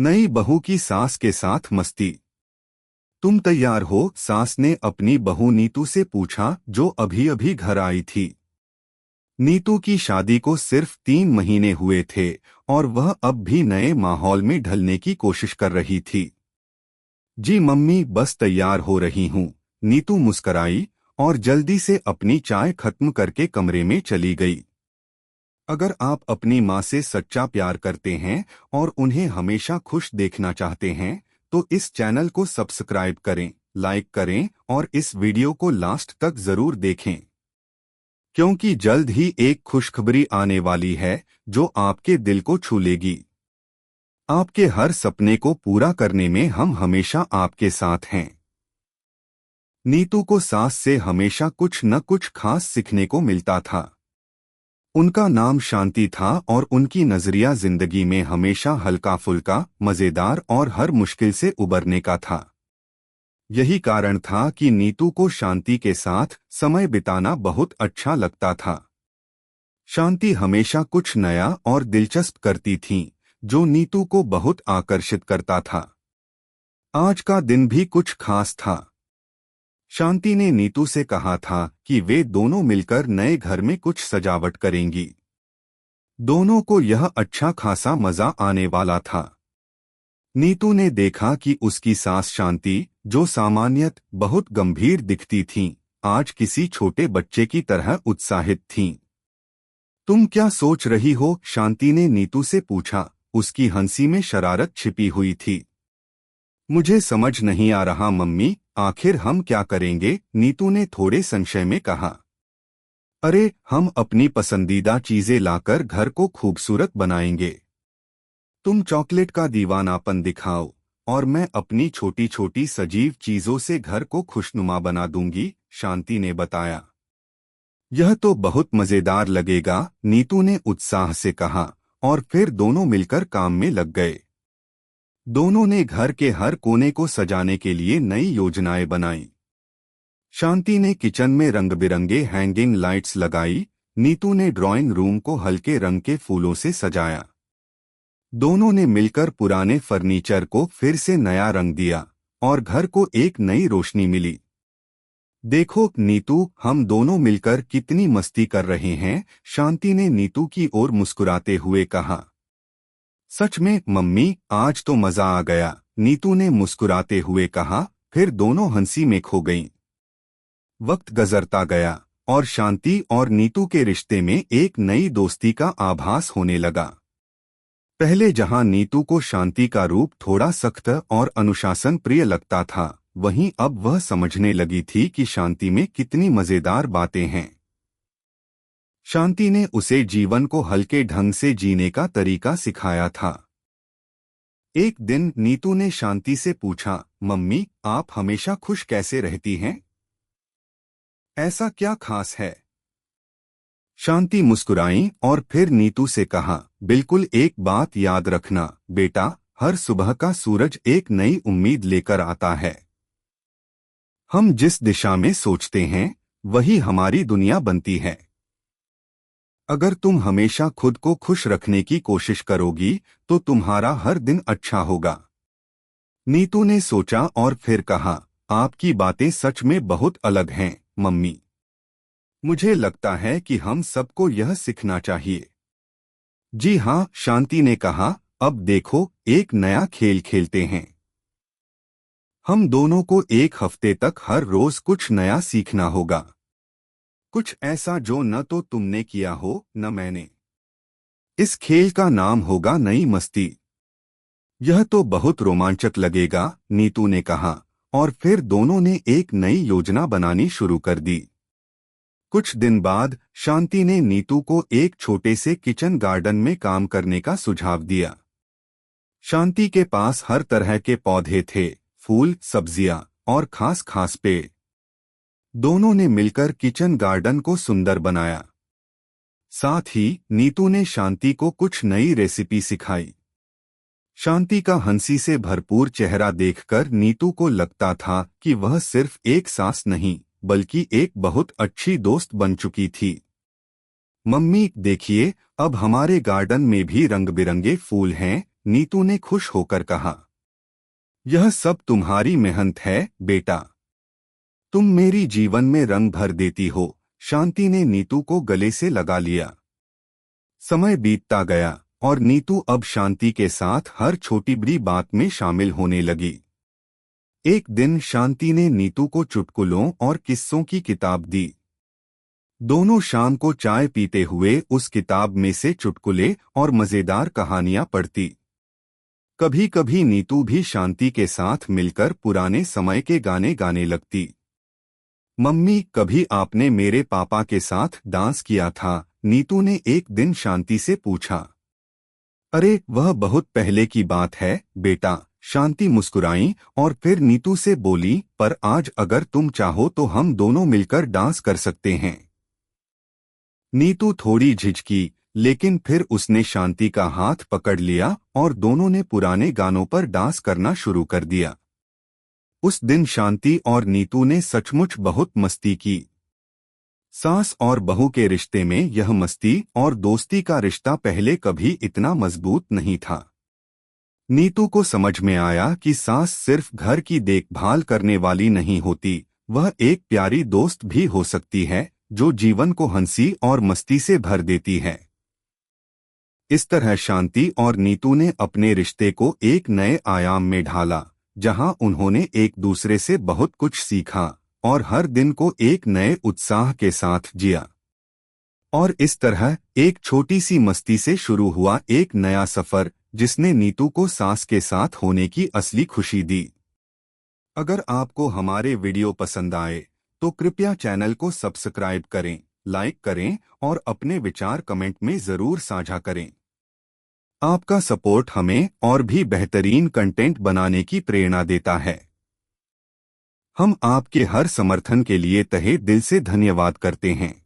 नई बहू की सास के साथ मस्ती। तुम तैयार हो? सास ने अपनी बहू नीतू से पूछा, जो अभी अभी घर आई थी। नीतू की शादी को सिर्फ 3 महीने हुए थे और वह अब भी नए माहौल में ढलने की कोशिश कर रही थी। जी मम्मी, बस तैयार हो रही हूँ। नीतू मुस्कराई और जल्दी से अपनी चाय खत्म करके कमरे में चली गई। अगर आप अपनी माँ से सच्चा प्यार करते हैं और उन्हें हमेशा खुश देखना चाहते हैं, तो इस चैनल को सब्सक्राइब करें, लाइक करें और इस वीडियो को लास्ट तक जरूर देखें, क्योंकि जल्द ही एक खुशखबरी आने वाली है जो आपके दिल को छू लेगी। आपके हर सपने को पूरा करने में हम हमेशा आपके साथ हैं। नीतू को सास से हमेशा कुछ न कुछ खास सीखने को मिलता था। उनका नाम शांति था और उनकी नजरिया जिंदगी में हमेशा हल्का फुल्का, मजेदार और हर मुश्किल से उबरने का था। यही कारण था कि नीतू को शांति के साथ समय बिताना बहुत अच्छा लगता था। शांति हमेशा कुछ नया और दिलचस्प करती थीं, जो नीतू को बहुत आकर्षित करता था। आज का दिन भी कुछ खास था। शांति ने नीतू से कहा था कि वे दोनों मिलकर नए घर में कुछ सजावट करेंगी। दोनों को यह अच्छा खासा मजा आने वाला था। नीतू ने देखा कि उसकी सास शांति, जो सामान्यतः बहुत गंभीर दिखती थीं, आज किसी छोटे बच्चे की तरह उत्साहित थीं। तुम क्या सोच रही हो? शांति ने नीतू से पूछा। उसकी हंसी में शरारत छिपी हुई थी। मुझे समझ नहीं आ रहा मम्मी, आखिर हम क्या करेंगे? नीतू ने थोड़े संशय में कहा। अरे, हम अपनी पसंदीदा चीजें लाकर घर को खूबसूरत बनाएंगे। तुम चॉकलेट का दीवानापन दिखाओ और मैं अपनी छोटी छोटी सजीव चीजों से घर को खुशनुमा बना दूंगी, शांति ने बताया। यह तो बहुत मजेदार लगेगा, नीतू ने उत्साह से कहा और फिर दोनों मिलकर काम में लग गए। दोनों ने घर के हर कोने को सजाने के लिए नई योजनाएं बनाई। शांति ने किचन में रंग बिरंगे हैंगिंग लाइट्स लगाई, नीतू ने ड्राइंग रूम को हल्के रंग के फूलों से सजाया। दोनों ने मिलकर पुराने फर्नीचर को फिर से नया रंग दिया और घर को एक नई रोशनी मिली। देखो नीतू, हम दोनों मिलकर कितनी मस्ती कर रहे हैं, शांति ने नीतू की ओर मुस्कुराते हुए कहा। सच में मम्मी, आज तो मजा आ गया, नीतू ने मुस्कुराते हुए कहा। फिर दोनों हंसी में खो गईं। वक्त गुजरता गया और शांति और नीतू के रिश्ते में एक नई दोस्ती का आभास होने लगा। पहले जहां नीतू को शांति का रूप थोड़ा सख्त और अनुशासन प्रिय लगता था, वहीं अब वह समझने लगी थी कि शांति में कितनी मजेदार बातें हैं। शांति ने उसे जीवन को हल्के ढंग से जीने का तरीका सिखाया था। एक दिन नीतू ने शांति से पूछा, मम्मी, आप हमेशा खुश कैसे रहती हैं? ऐसा क्या खास है? शांति मुस्कुराई और फिर नीतू से कहा, बिल्कुल, एक बात याद रखना बेटा, हर सुबह का सूरज एक नई उम्मीद लेकर आता है। हम जिस दिशा में सोचते हैं, वही हमारी दुनिया बनती है। अगर तुम हमेशा खुद को खुश रखने की कोशिश करोगी, तो तुम्हारा हर दिन अच्छा होगा। नीतू ने सोचा और फिर कहा, आपकी बातें सच में बहुत अलग हैं, मम्मी। मुझे लगता है कि हम सबको यह सीखना चाहिए। जी हाँ, शांति ने कहा। अब देखो, एक नया खेल खेलते हैं। हम दोनों को एक हफ्ते तक हर रोज कुछ नया सीखना होगा। कुछ ऐसा जो न तो तुमने किया हो, न मैंने। इस खेल का नाम होगा नई मस्ती। यह तो बहुत रोमांचक लगेगा, नीतू ने कहा और फिर दोनों ने एक नई योजना बनानी शुरू कर दी। कुछ दिन बाद शांति ने नीतू को एक छोटे से किचन गार्डन में काम करने का सुझाव दिया। शांति के पास हर तरह के पौधे थे, फूल, सब्जियां और खास खास पेड़। दोनों ने मिलकर किचन गार्डन को सुंदर बनाया। साथ ही नीतू ने शांति को कुछ नई रेसिपी सिखाई। शांति का हंसी से भरपूर चेहरा देखकर नीतू को लगता था कि वह सिर्फ एक सास नहीं, बल्कि एक बहुत अच्छी दोस्त बन चुकी थी। मम्मी देखिए, अब हमारे गार्डन में भी रंग बिरंगे फूल हैं, नीतू ने खुश होकर कहा। यह सब तुम्हारी मेहनत है बेटा, तुम मेरी जीवन में रंग भर देती हो। शांति ने नीतू को गले से लगा लिया। समय बीतता गया और नीतू अब शांति के साथ हर छोटी बड़ी बात में शामिल होने लगी। एक दिन शांति ने नीतू को चुटकुलों और किस्सों की किताब दी। दोनों शाम को चाय पीते हुए उस किताब में से चुटकुले और मजेदार कहानियां पढ़ती। कभी कभी नीतू भी शांति के साथ मिलकर पुराने समय के गाने गाने लगती। मम्मी, कभी आपने मेरे पापा के साथ डांस किया था? नीतू ने एक दिन शांति से पूछा। अरे, वह बहुत पहले की बात है बेटा, शांति मुस्कुराई और फिर नीतू से बोली, पर आज अगर तुम चाहो तो हम दोनों मिलकर डांस कर सकते हैं। नीतू थोड़ी झिझकी, लेकिन फिर उसने शांति का हाथ पकड़ लिया और दोनों ने पुराने गानों पर डांस करना शुरू कर दिया। उस दिन शांति और नीतू ने सचमुच बहुत मस्ती की। सास और बहू के रिश्ते में यह मस्ती और दोस्ती का रिश्ता पहले कभी इतना मजबूत नहीं था। नीतू को समझ में आया कि सास सिर्फ घर की देखभाल करने वाली नहीं होती, वह एक प्यारी दोस्त भी हो सकती है जो जीवन को हंसी और मस्ती से भर देती है। इस तरह शांति और नीतू ने अपने रिश्ते को एक नए आयाम में ढाला, जहां उन्होंने एक दूसरे से बहुत कुछ सीखा और हर दिन को एक नए उत्साह के साथ जिया। और इस तरह एक छोटी सी मस्ती से शुरू हुआ एक नया सफर, जिसने नीतू को सास के साथ होने की असली खुशी दी। अगर आपको हमारे वीडियो पसंद आए तो कृपया चैनल को सब्सक्राइब करें, लाइक करें और अपने विचार कमेंट में जरूर साझा करें। आपका सपोर्ट हमें और भी बेहतरीन कंटेंट बनाने की प्रेरणा देता है। हम आपके हर समर्थन के लिए तहे दिल से धन्यवाद करते हैं।